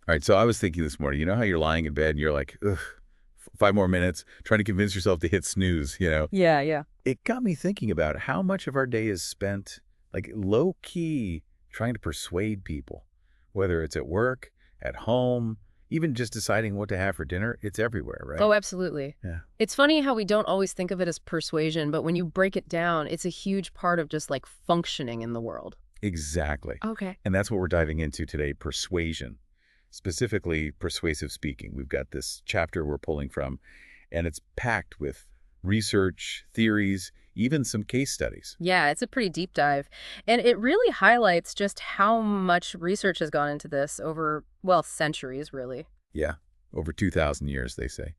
All right, so I was thinking this morning, you know how you're lying in bed and you're like, ugh, 5 more minutes, trying to convince yourself to hit snooze? Yeah, yeah. It got me thinking about how much of our day is spent, like, low-key trying to persuade people. Whether it's at work, at home, even just deciding what to have for dinner, it's everywhere, right? Oh, absolutely. Yeah. It's funny how we don't always think of it as persuasion, but when you break it down, it's a huge part of just like functioning in the world. Exactly. Okay. And that's what we're diving into today, persuasion, specifically persuasive speaking. We've got this chapter we're pulling from, and it's packed with research, theories, even some case studies. Yeah, it's a pretty deep dive. And it really highlights just how much research has gone into this over, well, centuries, really. Yeah, over 2,000 years, they say.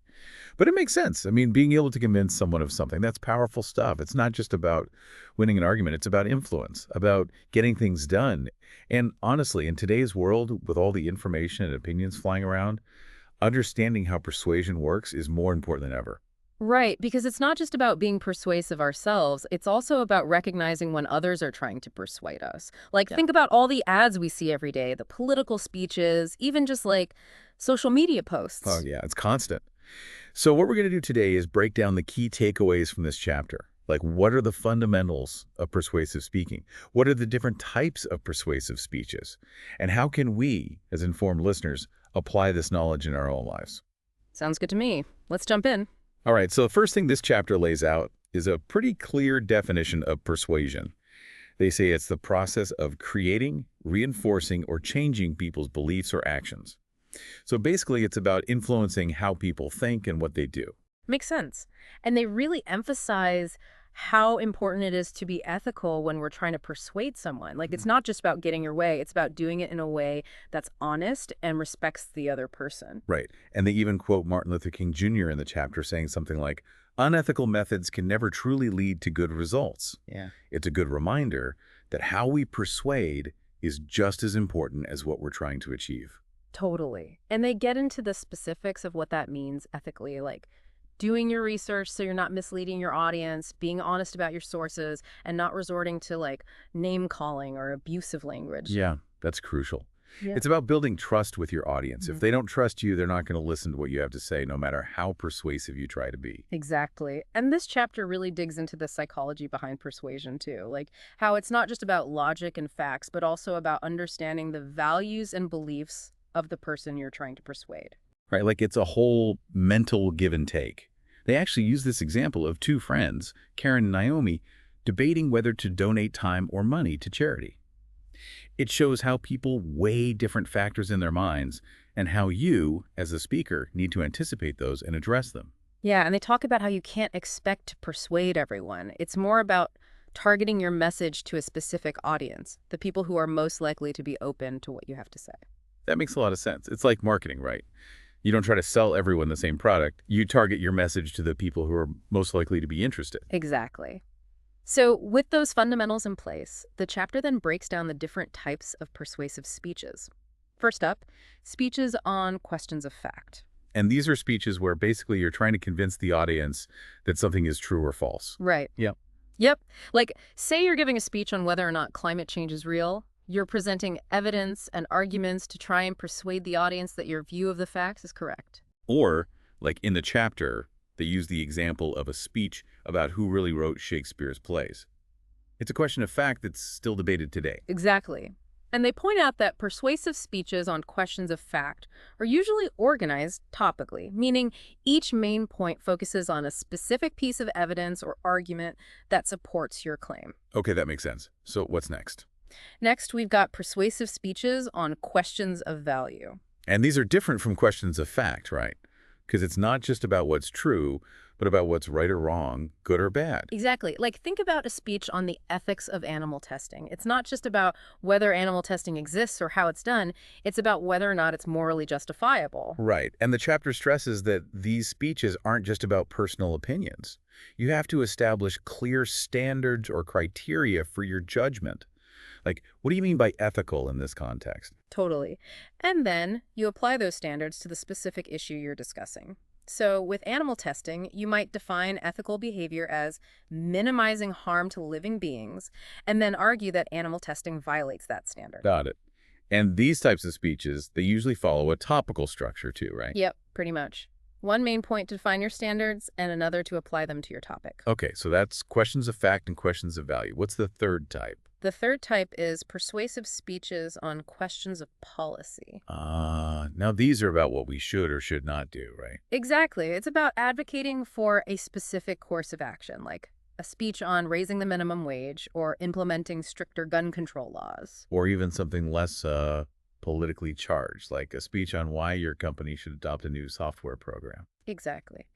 But it makes sense. I mean, being able to convince someone of something, that's powerful stuff. It's not just about winning an argument. It's about influence, about getting things done. And honestly, in today's world, with all the information and opinions flying around, understanding how persuasion works is more important than ever. Right, because it's not just about being persuasive ourselves, it's also about recognizing when others are trying to persuade us. Like, Yeah. think about all the ads we see every day, the political speeches, even just like social media Oh, posts. yeah, it's constant. So what we're going to do today is break down the key takeaways from this chapter. Like, what are the fundamentals of persuasive speaking? What are the different types of persuasive speeches? And how can we, as informed listeners, apply this knowledge in our own lives? Sounds good to me. Let's jump in. All right, so the first thing this chapter lays out is a pretty clear definition of persuasion. They say it's the process of creating, reinforcing, or changing people's beliefs or actions. So basically, it's about influencing how people think and what they do. Makes sense. And they really emphasize how important it is to be ethical when we're trying to persuade someone. Like, it's not just about getting your way, it's about doing it in a way that's honest and respects the other person. Right. And they even quote Martin Luther King Jr. in the chapter saying something like, unethical methods can never truly lead to good results. Yeah. It's a good reminder that how we persuade is just as important as what we're trying to achieve. Totally. And they get into the specifics of what that means ethically, like doing your research so you're not misleading your audience, being honest about your sources, and not resorting to like name calling or abusive language. Yeah, that's crucial. Yeah. It's about building trust with your audience. If Mhm. they don't trust you, they're not going to listen to what you have to say, no matter how persuasive you try to be. Exactly. And this chapter really digs into the psychology behind persuasion too, like how it's not just about logic and facts, but also about understanding the values and beliefs of the person you're trying to persuade. Right? Like it's a whole mental give and take. They actually use this example of two friends, Karen and Naomi, debating whether to donate time or money to charity. It shows how people weigh different factors in their minds and how you, as a speaker, need to anticipate those and address them. Yeah, and they talk about how you can't expect to persuade everyone. It's more about targeting your message to a specific audience, the people who are most likely to be open to what you have to say. That makes a lot of sense. It's like marketing, right? You don't try to sell everyone the same product. You target your message to the people who are most likely to be interested. Exactly. So, with those fundamentals in place, the chapter then breaks down the different types of persuasive speeches. First up, speeches on questions of fact. And these are speeches where basically you're trying to convince the audience that something is true or false. Right. Yep. Yep. Like, say you're giving a speech on whether or not climate change is real. You're presenting evidence and arguments to try and persuade the audience that your view of the facts is correct. Or, like in the chapter, they use the example of a speech about who really wrote Shakespeare's plays. It's a question of fact that's still debated today. Exactly. And they point out that persuasive speeches on questions of fact are usually organized topically, meaning each main point focuses on a specific piece of evidence or argument that supports your claim. Okay, that makes sense. So what's next? Next, we've got persuasive speeches on questions of value. And these are different from questions of fact, right? Because it's not just about what's true, but about what's right or wrong, good or bad. Exactly. Like, think about a speech on the ethics of animal testing. It's not just about whether animal testing exists or how it's done. It's about whether or not it's morally justifiable. Right. And the chapter stresses that these speeches aren't just about personal opinions. You have to establish clear standards or criteria for your judgment. Like, what do you mean by ethical in this context? Totally. And then you apply those standards to the specific issue you're discussing. So with animal testing, you might define ethical behavior as minimizing harm to living beings, and then argue that animal testing violates that standard. Got it. And these types of speeches, they usually follow a topical structure too, right? Yep, pretty much. One main point to define your standards and another to apply them to your topic. Okay, so that's questions of fact and questions of value. What's the third type? The third type is persuasive speeches on questions of policy. Now these are about what we should or should not do, right? Exactly. It's about advocating for a specific course of action, like a speech on raising the minimum wage or implementing stricter gun control laws. Or even something less politically charged, like a speech on why your company should adopt a new software program. Exactly.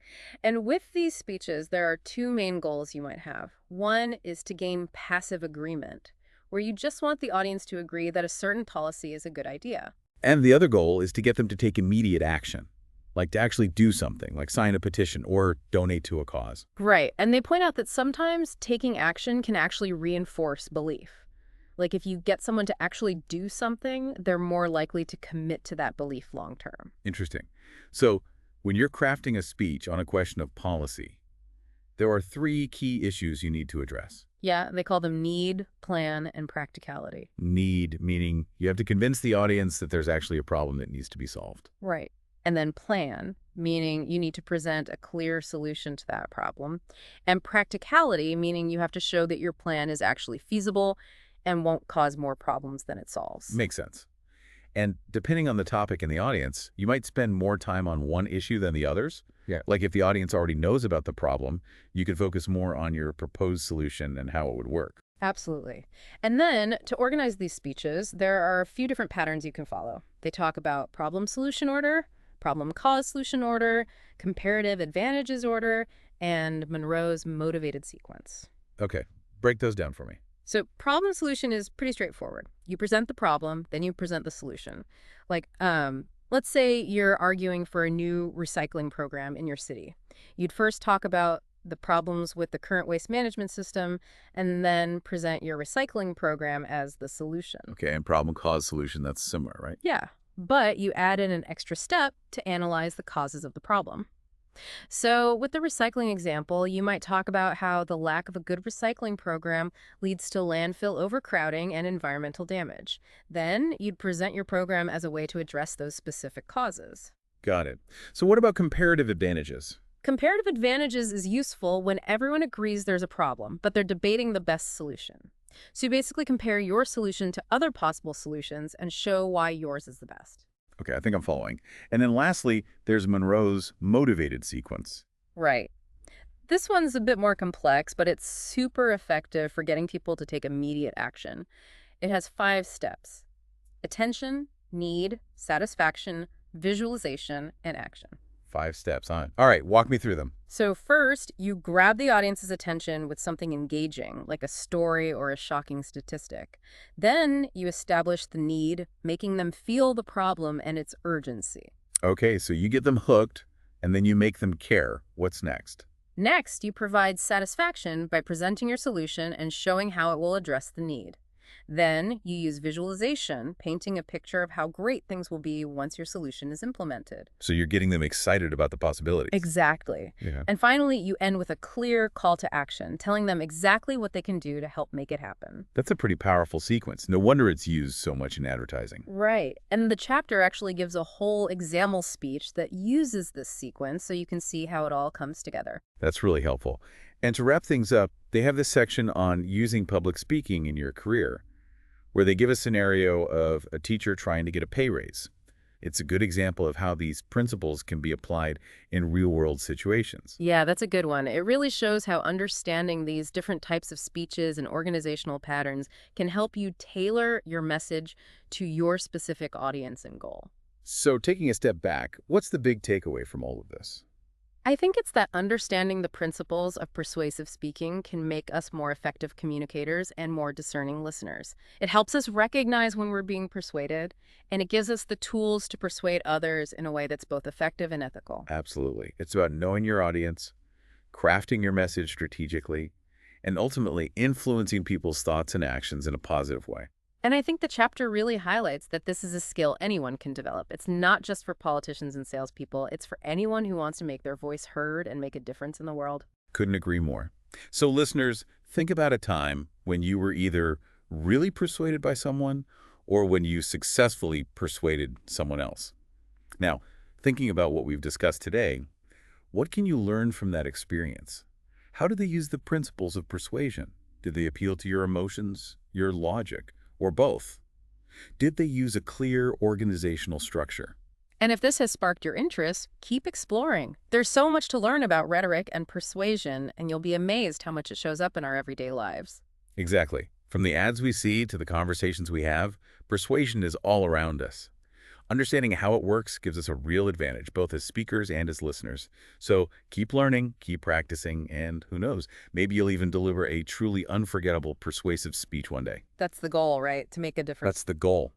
And with these speeches, there are two main goals you might have. One is to gain passive agreement, where you just want the audience to agree that a certain policy is a good idea. And the other goal is to get them to take immediate action, like to actually do something, like sign a petition or donate to a cause. Right. And they point out that sometimes taking action can actually reinforce belief. Like if you get someone to actually do something, they're more likely to commit to that belief long term. Interesting. So when you're crafting a speech on a question of policy, there are three key issues you need to address. Yeah, they call them need, plan, and practicality. Need, meaning you have to convince the audience that there's actually a problem that needs to be solved. Right. And then plan, meaning you need to present a clear solution to that problem. And practicality, meaning you have to show that your plan is actually feasible and won't cause more problems than it solves. Makes sense. And depending on the topic and the audience, you might spend more time on one issue than the others. Yeah. Like if the audience already knows about the problem, you could focus more on your proposed solution and how it would work. Absolutely. And then to organize these speeches, there are a few different patterns you can follow. They talk about problem-solution order, problem-cause-solution order, comparative advantages order, and Monroe's motivated sequence. Okay, break those down for me. So problem solution is pretty straightforward. You present the problem, then you present the solution. Like, let's say you're arguing for a new recycling program in your city. You'd first talk about the problems with the current waste management system and then present your recycling program as the solution. Okay, and problem, cause, solution, that's similar, right? Yeah, but you add in an extra step to analyze the causes of the problem. So with the recycling example, you might talk about how the lack of a good recycling program leads to landfill overcrowding and environmental damage. Then you'd present your program as a way to address those specific causes. Got it. So what about comparative advantages? Comparative advantages is useful when everyone agrees there's a problem, but they're debating the best solution. So you basically compare your solution to other possible solutions and show why yours is the best. Okay, I think I'm following. And then lastly, there's Monroe's motivated sequence. Right. This one's a bit more complex, but it's super effective for getting people to take immediate action. It has 5 steps: attention, need, satisfaction, visualization, and action. 5 steps, huh? All right, walk me through them. So first, you grab the audience's attention with something engaging, like a story or a shocking statistic. Then you establish the need, making them feel the problem and its urgency. Okay, so you get them hooked, and then you make them care. What's next? Next, you provide satisfaction by presenting your solution and showing how it will address the need. Then you use visualization, painting a picture of how great things will be once your solution is implemented. So you're getting them excited about the possibilities. Exactly. Yeah. And finally, you end with a clear call to action, telling them exactly what they can do to help make it happen. That's a pretty powerful sequence. No wonder it's used so much in advertising. Right. And the chapter actually gives a whole example speech that uses this sequence so you can see how it all comes together. That's really helpful. And to wrap things up, they have this section on using public speaking in your career, where they give a scenario of a teacher trying to get a pay raise. It's a good example of how these principles can be applied in real-world situations. Yeah, that's a good one. It really shows how understanding these different types of speeches and organizational patterns can help you tailor your message to your specific audience and goal. So taking a step back, what's the big takeaway from all of this? I think it's that understanding the principles of persuasive speaking can make us more effective communicators and more discerning listeners. It helps us recognize when we're being persuaded, and it gives us the tools to persuade others in a way that's both effective and ethical. Absolutely. It's about knowing your audience, crafting your message strategically, and ultimately influencing people's thoughts and actions in a positive way. And I think the chapter really highlights that this is a skill anyone can develop. It's not just for politicians and salespeople. It's for anyone who wants to make their voice heard and make a difference in the world. Couldn't agree more. So listeners, think about a time when you were either really persuaded by someone or when you successfully persuaded someone else. Now, thinking about what we've discussed today, what can you learn from that experience? How did they use the principles of persuasion? Did they appeal to your emotions, your logic, or both? Did they use a clear organizational structure? And if this has sparked your interest, keep exploring. There's so much to learn about rhetoric and persuasion, and you'll be amazed how much it shows up in our everyday lives. Exactly. From the ads we see to the conversations we have, persuasion is all around us. Understanding how it works gives us a real advantage, both as speakers and as listeners. So keep learning, keep practicing, and who knows, maybe you'll even deliver a truly unforgettable persuasive speech one day. That's the goal, right? To make a difference. That's the goal.